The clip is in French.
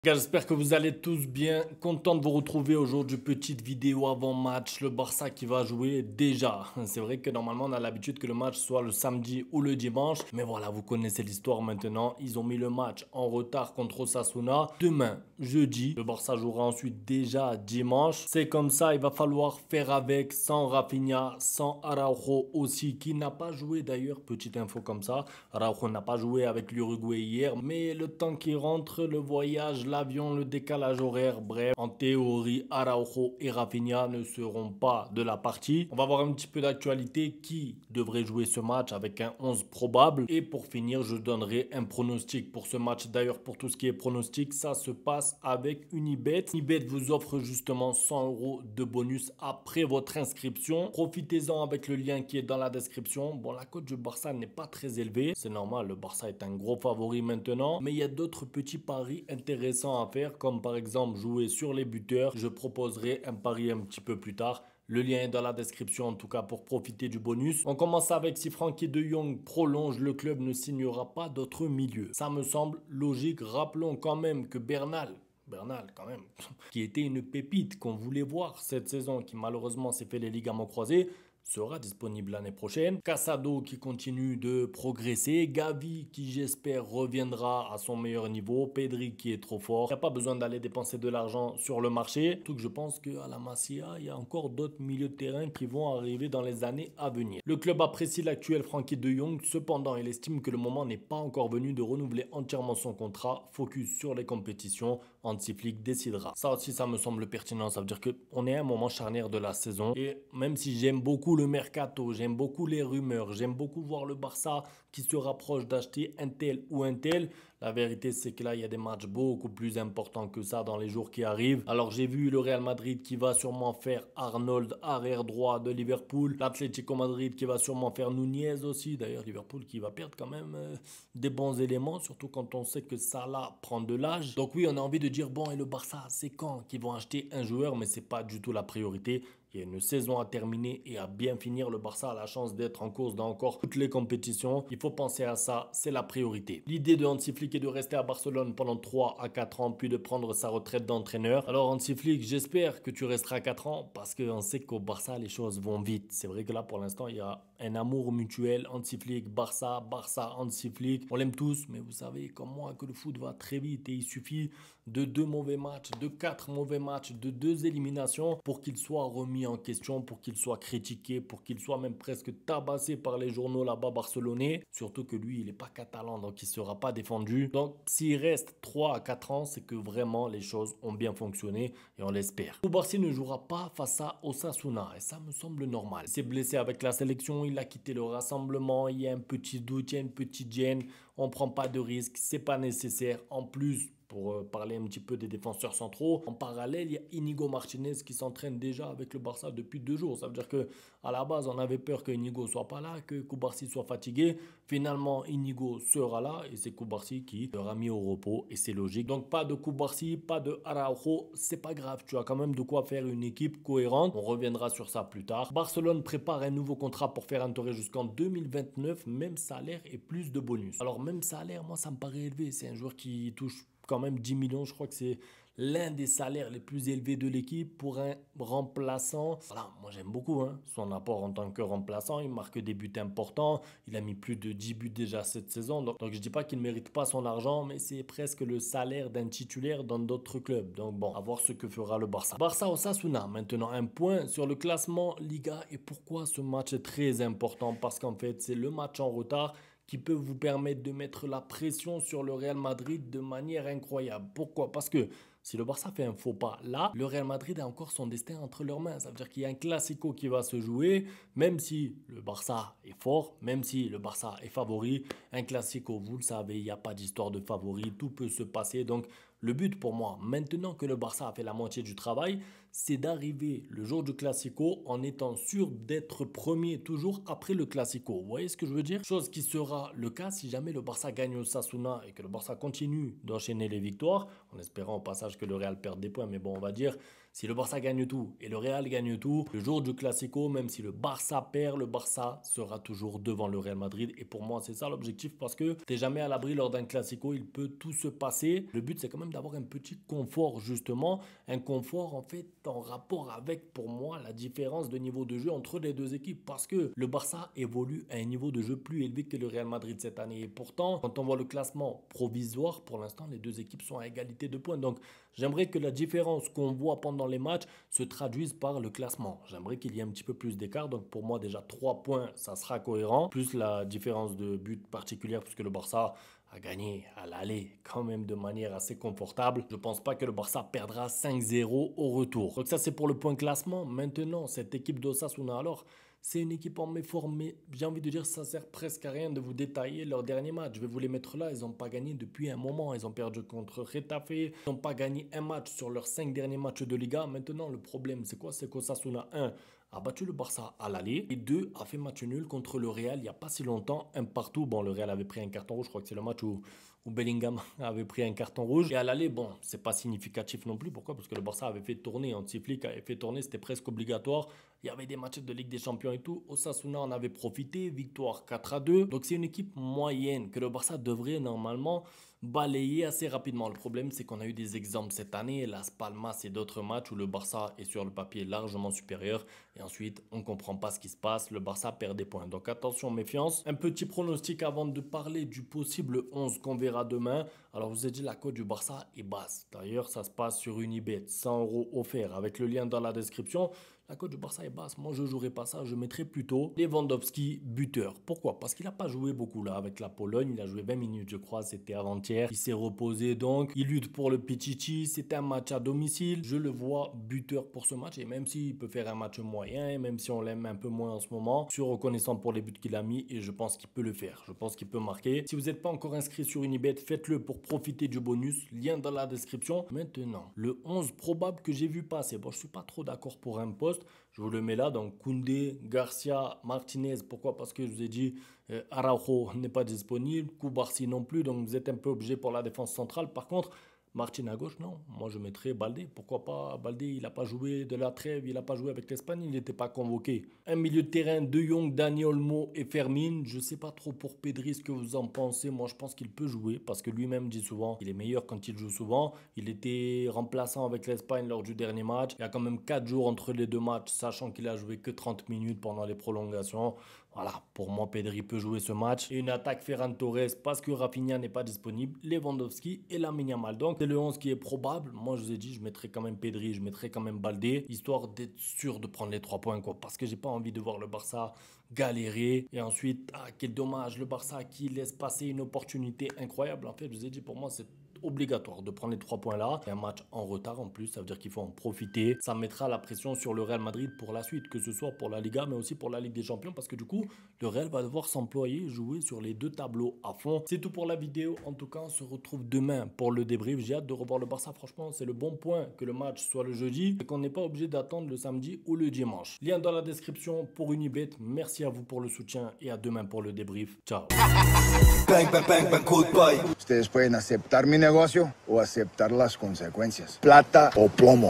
Gars, j'espère que vous allez tous bien. Content de vous retrouver aujourd'hui. Petite vidéo avant match. Le Barça qui va jouer déjà. C'est vrai que normalement on a l'habitude que le match soit le samedi ou le dimanche. Mais voilà, vous connaissez l'histoire maintenant. Ils ont mis le match en retard contre Osasuna. Demain, jeudi, le Barça jouera ensuite déjà dimanche. C'est comme ça, il va falloir faire avec. Sans Rafinha, sans Araujo aussi, qui n'a pas joué d'ailleurs. Petite info comme ça. Araujo n'a pas joué avec l'Uruguay hier. Mais le temps qui rentre, le voyage, l'avion, le décalage horaire, bref, en théorie, Araujo et Rafinha ne seront pas de la partie. On va voir un petit peu d'actualité qui devrait jouer ce match avec un 11 probable. Et pour finir, je donnerai un pronostic pour ce match. D'ailleurs, pour tout ce qui est pronostic, ça se passe avec Unibet. Unibet vous offre justement 100 euros de bonus après votre inscription. Profitez-en avec le lien qui est dans la description. Bon, la cote du Barça n'est pas très élevée. C'est normal, le Barça est un gros favori maintenant. Mais il y a d'autres petits paris intéressants à faire, comme par exemple jouer sur les buteurs. Je proposerai un pari un petit peu plus tard. Le lien est dans la description en tout cas pour profiter du bonus. On commence avec si Frenkie de Jong prolonge, le club ne signera pas d'autre milieu. Ça me semble logique. Rappelons quand même que Bernal quand même, qui était une pépite qu'on voulait voir cette saison, qui malheureusement s'est fait les ligaments croisés, sera disponible l'année prochaine. Casado qui continue de progresser. Gavi qui j'espère reviendra à son meilleur niveau. Pedri qui est trop fort. Il n'y a pas besoin d'aller dépenser de l'argent sur le marché. Tout que je pense qu'à la Masia, il y a encore d'autres milieux de terrain qui vont arriver dans les années à venir. Le club apprécie l'actuel Frenkie de Jong. Cependant, il estime que le moment n'est pas encore venu de renouveler entièrement son contrat. Focus sur les compétitions. Hansi Flick décidera. Ça aussi, ça me semble pertinent. Ça veut dire qu'on est à un moment charnière de la saison. Et même si j'aime beaucoup le mercato, j'aime beaucoup les rumeurs, j'aime beaucoup voir le Barça qui se rapproche d'acheter un tel ou un tel. La vérité, c'est que là, il y a des matchs beaucoup plus importants que ça dans les jours qui arrivent. Alors, j'ai vu le Real Madrid qui va sûrement faire Arnold, arrière droit de Liverpool. L'Atlético Madrid qui va sûrement faire Nunez aussi. D'ailleurs, Liverpool qui va perdre quand même des bons éléments, surtout quand on sait que Salah prend de l'âge. Donc oui, on a envie de dire, bon, et le Barça, c'est quand qu'ils vont acheter un joueur, mais c'est pas du tout la priorité. Il y a une saison à terminer et à bien finir. Le Barça a la chance d'être en course dans encore toutes les compétitions. Il faut penser à ça, c'est la priorité. L'idée de Hansi Flick est de rester à Barcelone pendant 3 à 4 ans, puis de prendre sa retraite d'entraîneur. Alors Hansi Flick, j'espère que tu resteras 4 ans parce qu'on sait qu'au Barça, les choses vont vite. C'est vrai que là, pour l'instant, il y a un amour mutuel. Hansi Flick, Barça, Barça, Hansi Flick. On l'aime tous, mais vous savez comme moi que le foot va très vite et il suffit de 2 mauvais matchs, de 4 mauvais matchs, de 2 éliminations pour qu'il soit remis en question, pour qu'il soit critiqué, pour qu'il soit même presque tabassé par les journaux là-bas barcelonais. Surtout que lui, il n'est pas catalan, donc il ne sera pas défendu. Donc s'il reste 3 à 4 ans, c'est que vraiment les choses ont bien fonctionné et on l'espère. Barça ne jouera pas face à Osasuna et ça me semble normal. Il s'est blessé avec la sélection, il a quitté le rassemblement, il y a un petit doute, il y a une petite gêne, on ne prend pas de risque, c'est pas nécessaire. En plus, pour parler un petit peu des défenseurs centraux, en parallèle, il y a Inigo Martinez qui s'entraîne déjà avec le Barça depuis 2 jours. Ça veut dire que à la base, on avait peur que Inigo soit pas là, que Koubarsi soit fatigué. Finalement, Inigo sera là et c'est Koubarsi qui sera mis au repos et c'est logique. Donc pas de Koubarsi, pas de Araujo, c'est pas grave. Tu as quand même de quoi faire une équipe cohérente. On reviendra sur ça plus tard. Barcelone prépare un nouveau contrat pour Ferran Torres jusqu'en 2029, même salaire et plus de bonus. Alors même salaire, moi ça me paraît élevé. C'est un joueur qui touche quand même 10 millions, je crois que c'est l'un des salaires les plus élevés de l'équipe pour un remplaçant. Voilà, moi j'aime beaucoup son apport en tant que remplaçant, il marque des buts importants, il a mis plus de 10 buts déjà cette saison, donc je dis pas qu'il ne mérite pas son argent, mais c'est presque le salaire d'un titulaire dans d'autres clubs, donc bon, à voir ce que fera le Barça. Barça Osasuna, maintenant un point sur le classement Liga, et pourquoi ce match est très important, parce qu'en fait c'est le match en retard qui peut vous permettre de mettre la pression sur le Real Madrid de manière incroyable. Pourquoi? Parce que si le Barça fait un faux pas là, le Real Madrid a encore son destin entre leurs mains. Ça veut dire qu'il y a un classico qui va se jouer, même si le Barça est fort, même si le Barça est favori. Un classico, vous le savez, il n'y a pas d'histoire de favori, tout peut se passer. Donc le but pour moi, maintenant que le Barça a fait la moitié du travail, c'est d'arriver le jour du Classico en étant sûr d'être premier toujours après le Classico. Vous voyez ce que je veux dire? Chose qui sera le cas si jamais le Barça gagne au Osasuna et que le Barça continue d'enchaîner les victoires, en espérant au passage que le Real perde des points, mais bon, on va dire Si le Barça gagne tout et le Real gagne tout, le jour du Classico, même si le Barça perd, le Barça sera toujours devant le Real Madrid. Et pour moi, c'est ça l'objectif parce que t'es jamais à l'abri lors d'un Classico, il peut tout se passer. Le but, c'est quand même d'avoir un petit confort, justement. Un confort, en fait, en rapport avec, pour moi, la différence de niveau de jeu entre les deux équipes. Parce que le Barça évolue à un niveau de jeu plus élevé que le Real Madrid cette année. Et pourtant, quand on voit le classement provisoire, pour l'instant, les deux équipes sont à égalité de points. Donc, j'aimerais que la différence qu'on voit pendant les matchs se traduise par le classement. J'aimerais qu'il y ait un petit peu plus d'écart. Donc pour moi déjà 3 points, ça sera cohérent. Plus la différence de but particulière puisque le Barça a gagné à l'aller quand même de manière assez confortable. Je ne pense pas que le Barça perdra 5-0 au retour. Donc ça c'est pour le point classement. Maintenant cette équipe d'Osasuna alors... C'est une équipe en méforme, mais j'ai envie de dire ça sert presque à rien de vous détailler leur dernier match. Je vais vous les mettre là, ils n'ont pas gagné depuis un moment. Ils ont perdu contre Getafe, ils n'ont pas gagné un match sur leurs 5 derniers matchs de Liga. Maintenant, le problème, c'est quoi? C'est qu'Osasuna, 1, a battu le Barça à l'aller et 2, a fait match nul contre le Real il n'y a pas si longtemps, un partout. Bon, le Real avait pris un carton rouge, je crois que c'est le match où Bellingham avait pris un carton rouge. Et à l'aller, bon, c'est pas significatif non plus. Pourquoi? Parce que le Barça avait fait tourner, Hansi-Flick avait fait tourner, c'était presque obligatoire. Il y avait des matchs de Ligue des Champions et tout. Osasuna en avait profité, victoire 4-2. Donc c'est une équipe moyenne que le Barça devrait normalement balayer assez rapidement. Le problème, c'est qu'on a eu des exemples cette année, Las Palmas et d'autres matchs où le Barça est sur le papier largement supérieur. Et ensuite, on ne comprend pas ce qui se passe. Le Barça perd des points. Donc attention, méfiance. Un petit pronostic avant de parler du possible 11 qu'on verra demain. Alors, je vous ai dit, la cote du Barça est basse. D'ailleurs, ça se passe sur Unibet. 100 € offert avec le lien dans la description. La cote du Barça est basse. Moi, je ne jouerai pas ça. Je mettrai plutôt Lewandowski buteur. Pourquoi? Parce qu'il n'a pas joué beaucoup là avec la Pologne. Il a joué 20 minutes, je crois. C'était avant-hier. Il s'est reposé donc. Il lutte pour le Pichichi. C'est un match à domicile. Je le vois buteur pour ce match. Et même s'il peut faire un match moyen, même si on l'aime un peu moins en ce moment, je suis reconnaissant pour les buts qu'il a mis et je pense qu'il peut le faire. Je pense qu'il peut marquer. Si vous n'êtes pas encore inscrit sur Unibet, faites-le pour profiter du bonus. Lien dans la description. Maintenant, le 11 probable que j'ai vu passer. Bon, je ne suis pas trop d'accord pour un poste. Je vous le mets là, donc Koundé, Garcia, Martinez. Pourquoi? Parce que je vous ai dit, Araujo n'est pas disponible, Koubarsi non plus, donc vous êtes un peu obligé pour la défense centrale. Par contre, Martin à gauche, non. Moi, je mettrais Baldé. Pourquoi pas? Baldé, il n'a pas joué de la trêve, il n'a pas joué avec l'Espagne, il n'était pas convoqué. Un milieu de terrain, De Jong, Dani Olmo et Fermin. Je ne sais pas trop pour Pedri ce que vous en pensez. Moi, je pense qu'il peut jouer parce que lui-même dit souvent qu'il est meilleur quand il joue souvent. Il était remplaçant avec l'Espagne lors du dernier match. Il y a quand même 4 jours entre les deux matchs, sachant qu'il a joué que 30 minutes pendant les prolongations. Voilà, pour moi, Pedri peut jouer ce match. Et une attaque Ferran Torres parce que Rafinha n'est pas disponible, Lewandowski et Lamine Yamal. Donc, c'est le 11 qui est probable. Moi, je vous ai dit, je mettrais quand même Pedri, je mettrais quand même Baldé, histoire d'être sûr de prendre les 3 points, quoi. Parce que j'ai pas envie de voir le Barça galérer. Et ensuite, quel dommage, le Barça qui laisse passer une opportunité incroyable. En fait, je vous ai dit, pour moi, c'est obligatoire de prendre les 3 points là. C'est un match en retard en plus, ça veut dire qu'il faut en profiter. Ça mettra la pression sur le Real Madrid pour la suite, que ce soit pour la Liga mais aussi pour la Ligue des Champions, parce que du coup le Real va devoir s'employer, jouer sur les 2 tableaux à fond. C'est tout pour la vidéo, en tout cas on se retrouve demain pour le débrief. J'ai hâte de revoir le Barça, franchement c'est le bon point que le match soit le jeudi et qu'on n'est pas obligé d'attendre le samedi ou le dimanche. Lien dans la description pour Unibet. Merci à vous pour le soutien et à demain pour le débrief. Ciao. Bang, bang, bang, bang, goodbye. Ustedes pueden aceptar mi negocio o aceptar las consecuencias. Plata o plomo.